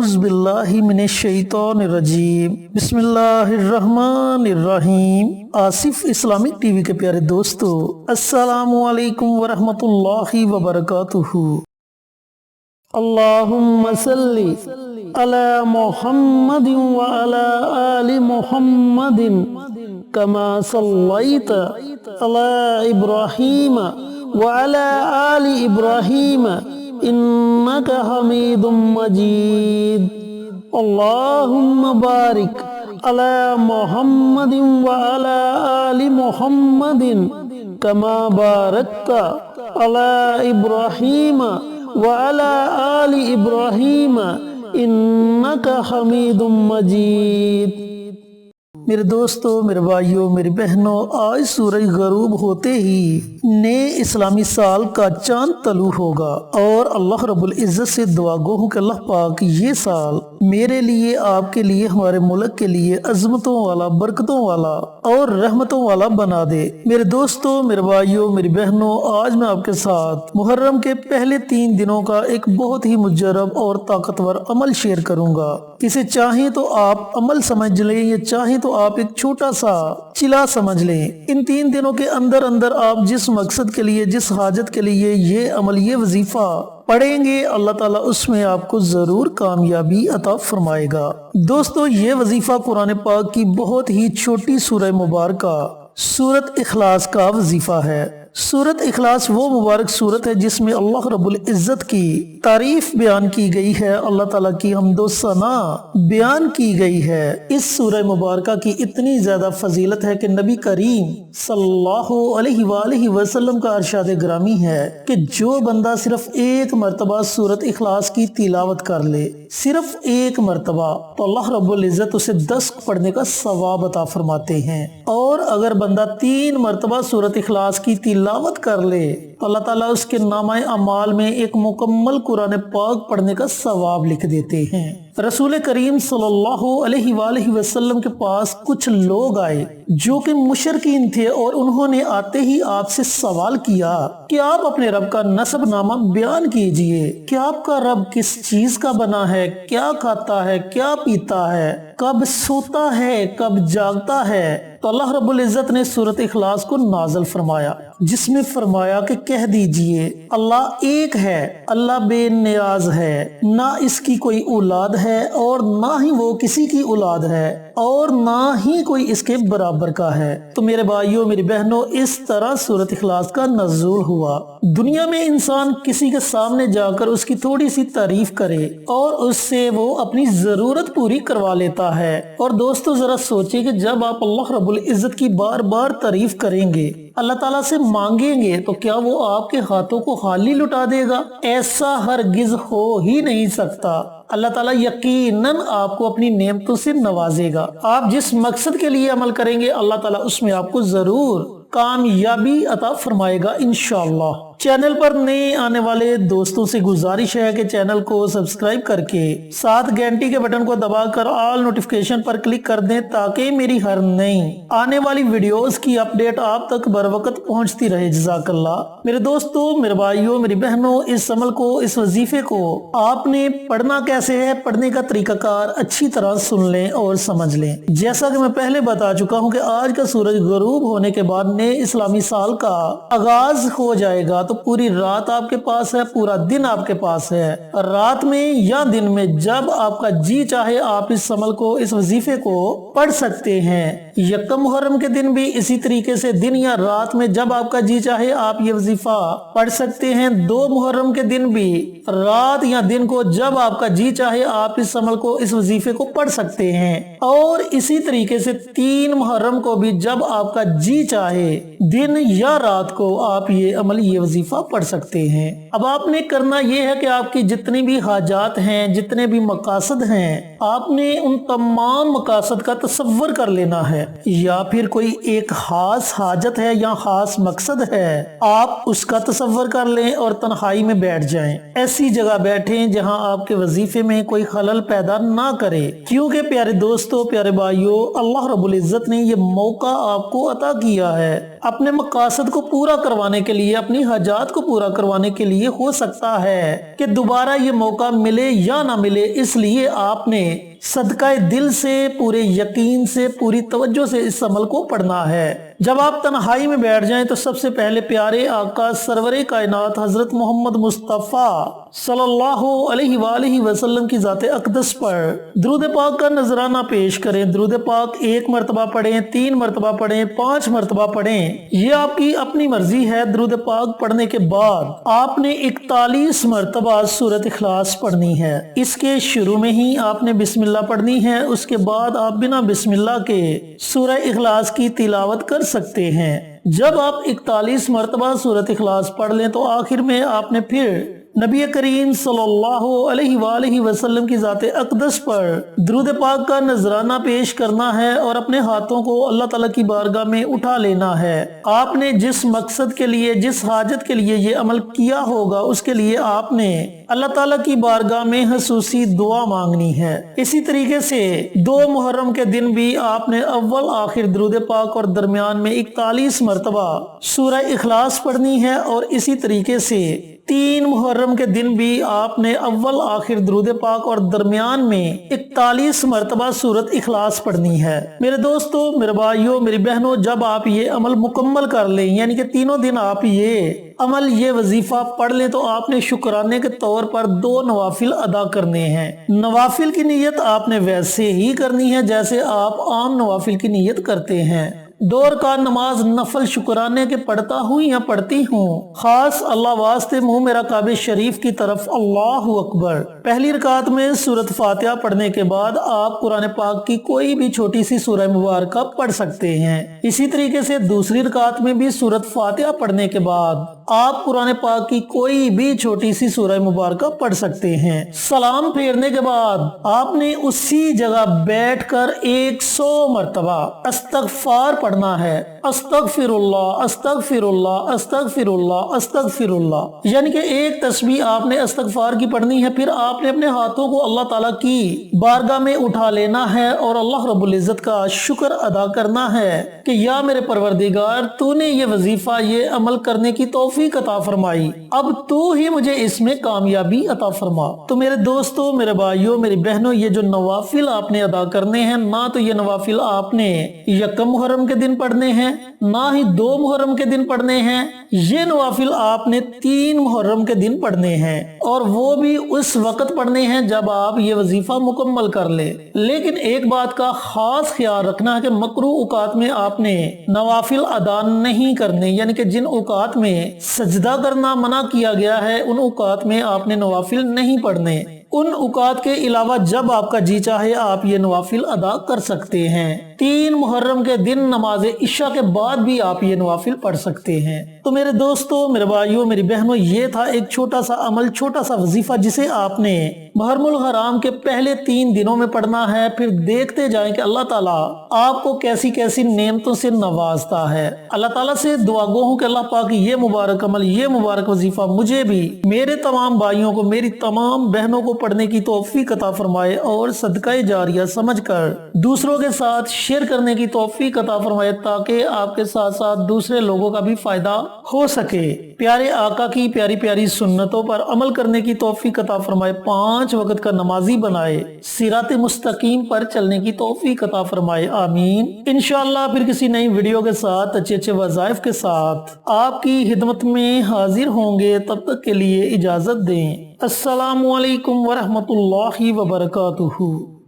اعوذ باللہ من الشیطان الرجیم بسم اللہ الرحمن الرحیم۔ آصف اسلامک ٹی وی کے پیارے دوستو، السلام علیکم ورحمۃ اللہ وبرکاتہ۔ اللہم صلی علی محمد وعلی آل محمد کما صلیت علی ابراہیم وعلی آل ابراہیم انک حمید مجید۔ اللہم بارک علی محمد وعلی آل محمد کما بارکت علی ابراہیم وعلی آل ابراہیم انک حمید مجید۔ میرے دوستو، میرے بھائیوں، میری بہنوں، آج سورج غروب ہوتے ہی نئے اسلامی سال کا چاند طلوع ہوگا، اور اللہ رب العزت سے دعا گو ہوں کہ اللہ پاک یہ سال میرے لیے، آپ کے لیے، ہمارے ملک کے لیے عظمتوں والا، برکتوں والا اور رحمتوں والا بنا دے۔ میرے دوستو، میرے بھائیوں، میری بہنوں، آج میں آپ کے ساتھ محرم کے پہلے 3 دنوں کا ایک بہت ہی مجرب اور طاقتور عمل شیئر کروں گا۔ اسے چاہیں تو آپ عمل سمجھ لیں یا چاہیں تو آپ ایک چھوٹا سا چلا سمجھ لیں۔ ان 3 دنوں کے اندر آپ جس مقصد کے لیے، جس حاجت کے لیے یہ عمل، یہ وظیفہ پڑھیں گے، اللہ تعالیٰ اس میں آپ کو ضرور کامیابی عطا فرمائے گا۔ دوستو، یہ وظیفہ قرآن پاک کی بہت ہی چھوٹی سورہ مبارکہ سورۃ اخلاص کا وظیفہ ہے۔ سورۃ اخلاص وہ مبارک سورت ہے جس میں اللہ رب العزت کی تعریف بیان کی گئی ہے، اللہ تعالیٰ کی حمد و ثنا بیان کی گئی ہے۔ اس سورہ مبارکہ کی اتنی زیادہ فضیلت ہے کہ نبی کریم صلی اللہ علیہ وآلہ وسلم کا ارشاد گرامی ہے کہ جو بندہ صرف ایک مرتبہ سورۃ اخلاص کی تلاوت کر لے، صرف ایک مرتبہ، تو اللہ رب العزت اسے 10 پڑھنے کا ثواب عطا فرماتے ہیں، اور اگر بندہ 3 مرتبہ سورۃ اخلاص کی تلاوت کر لے تو اللہ تعالیٰ اس کے نامہ اعمال میں ایک مکمل قرآن پاک پڑھنے کا ثواب لکھ دیتے ہیں۔ رسول کریم صلی اللہ علیہ وآلہ وسلم کے پاس کچھ لوگ آئے جو کہ مشرکین تھے، اور انہوں نے آتے ہی آپ سے سوال کیا کہ آپ اپنے رب کا نسب نامہ بیان کیجئے کہ آپ کا رب کس چیز کا بنا ہے، کیا کھاتا ہے، کیا پیتا ہے، کب سوتا ہے، کب جاگتا ہے۔ تو اللہ رب العزت نے سورۃ اخلاص کو نازل فرمایا، جس میں فرمایا کہ کہہ دیجئے اللہ ایک ہے، اللہ بے نیاز ہے، نہ اس کی کوئی اولاد ہے اور نہ ہی وہ کسی کی اولاد ہے، اور نہ ہی کوئی اس کے برابر کا ہے۔ تو میرے بھائیوں، میری بہنوں، اس طرح سورۃ اخلاص کا نزول ہوا۔ دنیا میں انسان کسی کے سامنے جا کر اس کی تھوڑی سی تعریف کرے اور اس سے وہ اپنی ضرورت پوری کروا لیتا ہے، اور دوستو ذرا سوچیں کہ جب آپ اللہ رب العزت کی بار بار تعریف کریں گے، اللہ تعالیٰ سے مانگیں گے، تو کیا وہ آپ کے ہاتھوں کو خالی لٹا دے گا؟ ایسا ہرگز ہو ہی نہیں سکتا۔ اللہ تعالیٰ یقیناً آپ کو اپنی نعمتوں سے نوازے گا۔ آپ جس مقصد کے لیے عمل کریں گے، اللہ تعالیٰ اس میں آپ کو ضرور کامیابی عطا فرمائے گا انشاءاللہ۔ چینل پر نئے آنے والے دوستوں سے گزارش ہے کہ چینل کو سبسکرائب کر کے ساتھ گھنٹی کے بٹن کو دبا کر آل نوٹیفیکیشن پر کلک کر دیں، تاکہ میری ہر نئی آنے والی ویڈیوز کی اپڈیٹ آپ تک بر وقت پہنچتی رہے۔ جزاک اللہ۔ میرے دوستوں، میرے بھائیوں، میری بہنوں، اس عمل کو، اس وظیفے کو آپ نے پڑھنا کیسے ہے، پڑھنے کا طریقہ کار اچھی طرح سن لیں اور سمجھ لیں۔ جیسا کہ میں پہلے بتا چکا ہوں کہ آج کا سورج غروب ہونے کے بعد نئے اسلامی سال کا آغاز ہو جائے گا، تو پوری رات آپ کے پاس ہے، پورا دن آپ کے پاس ہے۔ رات میں یا دن میں جب آپ کا جی چاہے آپ اس عمل کو، اس وظیفے کو پڑھ سکتے ہیں۔ یکم محرم کے دن بھی اسی طریقے سے دن یا رات میں جب آپ کا جی چاہے آپ یہ وظیفہ پڑھ سکتے ہیں۔ 2 محرم کے دن بھی رات یا دن کو جب آپ کا جی چاہے آپ اس عمل کو، اس وظیفے کو پڑھ سکتے ہیں، اور اسی طریقے سے 3 محرم کو بھی جب آپ کا جی چاہے دن یا رات کو آپ یہ عمل، یہ وظیفہ پڑھ سکتے ہیں۔ اب آپ نے کرنا یہ ہے کہ آپ کی جتنی بھی حاجات ہیں، جتنے بھی مقاصد ہیں، آپ نے ان تمام مقاصد کا تصور کر لینا ہے، یا پھر کوئی ایک خاص حاجت ہے یا خاص مقصد ہے، آپ اس کا تصور کر لیں اور تنہائی میں بیٹھ جائیں۔ ایسی جگہ بیٹھیں جہاں آپ کے وظیفے میں کوئی خلل پیدا نہ کرے، کیونکہ پیارے دوستو، پیارے بھائیو، اللہ رب العزت نے یہ موقع آپ کو عطا کیا ہے اپنے مقاصد کو پورا کروانے کے لیے، اپنی حاجات کو پورا کروانے کے لیے ہو سکتا ہے کہ دوبارہ یہ موقع ملے یا نہ ملے، اس لیے آپ نے صدقہ دل سے، پورے یقین سے، پوری توجہ سے اس عمل کو پڑھنا ہے۔ جب آپ تنہائی میں بیٹھ جائیں تو سب سے پہلے پیارے آقا سرور کائنات حضرت محمد مصطفیٰ صلی اللہ علیہ وآلہ وسلم کی ذات اقدس پر درود پاک کا نذرانہ پیش کریں۔ درود پاک 1 مرتبہ پڑھیں، 3 مرتبہ پڑھیں، 5 مرتبہ پڑھیں، یہ آپ کی اپنی مرضی ہے۔ درود پاک پڑھنے کے بعد آپ نے 41 مرتبہ سورۃ اخلاص پڑھنی ہے۔ اس کے شروع میں ہی آپ نے بسم اللہ پڑھنی ہے، اس کے بعد آپ بنا بسم اللہ کے سورہ اخلاص کی تلاوت کر سکتے ہیں۔ جب آپ 41 مرتبہ سورۃ اخلاص پڑھ لیں تو آخر میں آپ نے پھر نبی کریم صلی اللہ علیہ وآلہ وسلم کی ذات اقدس پر درود پاک کا نذرانہ پیش کرنا ہے اور اپنے ہاتھوں کو اللہ تعالیٰ کی بارگاہ میں اٹھا لینا ہے۔ آپ نے جس مقصد کے لیے، جس حاجت کے لیے یہ عمل کیا ہوگا، اس کے لیے آپ نے اللہ تعالیٰ کی بارگاہ میں خصوصی دعا مانگنی ہے۔ اسی طریقے سے 2 محرم کے دن بھی آپ نے اول آخر درود پاک اور درمیان میں 41 مرتبہ سورہ اخلاص پڑھنی ہے، اور اسی طریقے سے 3 محرم کے دن بھی آپ نے اول آخر درود پاک اور درمیان میں 41 مرتبہ سورۃ اخلاص پڑھنی ہے۔ میرے دوستو، میرے بھائیوں، میری بہنوں، جب آپ یہ عمل مکمل کر لیں، یعنی کہ تینوں دن آپ یہ وظیفہ پڑھ لیں، تو آپ نے شکرانے کے طور پر 2 نوافل ادا کرنے ہیں۔ نوافل کی نیت آپ نے ویسے ہی کرنی ہے جیسے آپ عام نوافل کی نیت کرتے ہیں۔ 2 رکعت نماز نفل شکرانے کے پڑھتا ہوں یا پڑھتی ہوں، خاص اللہ واسطے منہ میرا کعبہ شریف کی طرف، اللہ اکبر۔ پہلی رکعت میں سورۃ فاتحہ پڑھنے کے بعد آپ قرآن پاک کی کوئی بھی چھوٹی سی سورہ مبارکہ پڑھ سکتے ہیں۔ اسی طریقے سے دوسری رکعت میں بھی سورۃ فاتحہ پڑھنے کے بعد آپ قرآن پاک کی کوئی بھی چھوٹی سی سورہ مبارکہ پڑھ سکتے ہیں۔ سلام پھیرنے کے بعد آپ نے اسی جگہ بیٹھ کر 100 مرتبہ استغفار پڑھنا ہے۔ استغفر اللہ، استغفر اللہ، استغفر اللہ، استغفر اللہ، یعنی کہ ایک تسبیح آپ نے استغفار کی پڑھنی ہے۔ پھر آپ نے اپنے ہاتھوں کو اللہ تعالیٰ کی بارگاہ میں اٹھا لینا ہے اور اللہ رب العزت کا شکر ادا کرنا ہے کہ یا میرے پروردگار، تو نے یہ وظیفہ، یہ عمل کرنے کی توفیق عطا فرمائی، اب تو ہی مجھے اس میں کامیابی عطا فرما۔ تو میرے دوستو، میرے بھائیوں، میری بہنوں، یہ جو نوافل آپ نے ادا کرنے ہیں، نہ تو یہ نوافل آپ نے یکم محرم کے دن پڑھنے ہیں، نہ ہی 2 محرم کے دن پڑھنے ہیں، یہ نوافل آپ نے 3 محرم کے دن پڑھنے ہیں، اور وہ بھی اس وقت پڑھنے ہیں جب آپ یہ وظیفہ مکمل کر لیں۔ لیکن ایک بات کا خاص خیال رکھنا ہے کہ مکروہ اوقات میں آپ نے نوافل ادا نہیں کرنے، یعنی کہ جن اوقات میں سجدہ کرنا منع کیا گیا ہے، ان اوقات میں آپ نے نوافل نہیں پڑھنے۔ ان اوقات کے علاوہ جب آپ کا جی چاہے آپ یہ نوافل ادا کر سکتے ہیں۔ 3 محرم کے دن نماز عشاء کے بعد بھی آپ یہ نوافل پڑھ سکتے ہیں۔ تو میرے دوستو، میرے بھائیوں، میری بہنوں، یہ تھا ایک چھوٹا سا عمل، چھوٹا سا وظیفہ جسے آپ نے محرم الحرام کے پہلے 3 دنوں میں پڑھنا ہے۔ پھر دیکھتے جائیں کہ اللہ تعالیٰ آپ کو کیسی کیسی نعمتوں سے نوازتا ہے۔ اللہ تعالیٰ سے دعا گو ہوں کہ اللہ پاک یہ مبارک عمل، یہ مبارک وظیفہ مجھے بھی، میرے تمام بھائیوں کو، میری تمام بہنوں کو پڑھنے کی توفیق عطا فرمائے، اور صدقہ جاریہ سمجھ کر دوسروں کے ساتھ شیئر کرنے کی توفیق عطا فرمائے، تاکہ آپ کے ساتھ ساتھ دوسرے لوگوں کا بھی فائدہ ہو سکے۔ پیارے آقا کی پیاری پیاری سنتوں پر عمل کرنے کی توفیق عطا فرمائے، 5 وقت کا نمازی بنائے، صراط مستقیم پر چلنے کی توفیق عطا فرمائے، آمین۔ انشاءاللہ پھر کسی نئی ویڈیو کے ساتھ، اچھے اچھے وظائف کے ساتھ آپ کی خدمت میں حاضر ہوں گے۔ تب تک کے لیے اجازت دیں۔ السلام علیکم ورحمۃ اللہ وبرکاتہ۔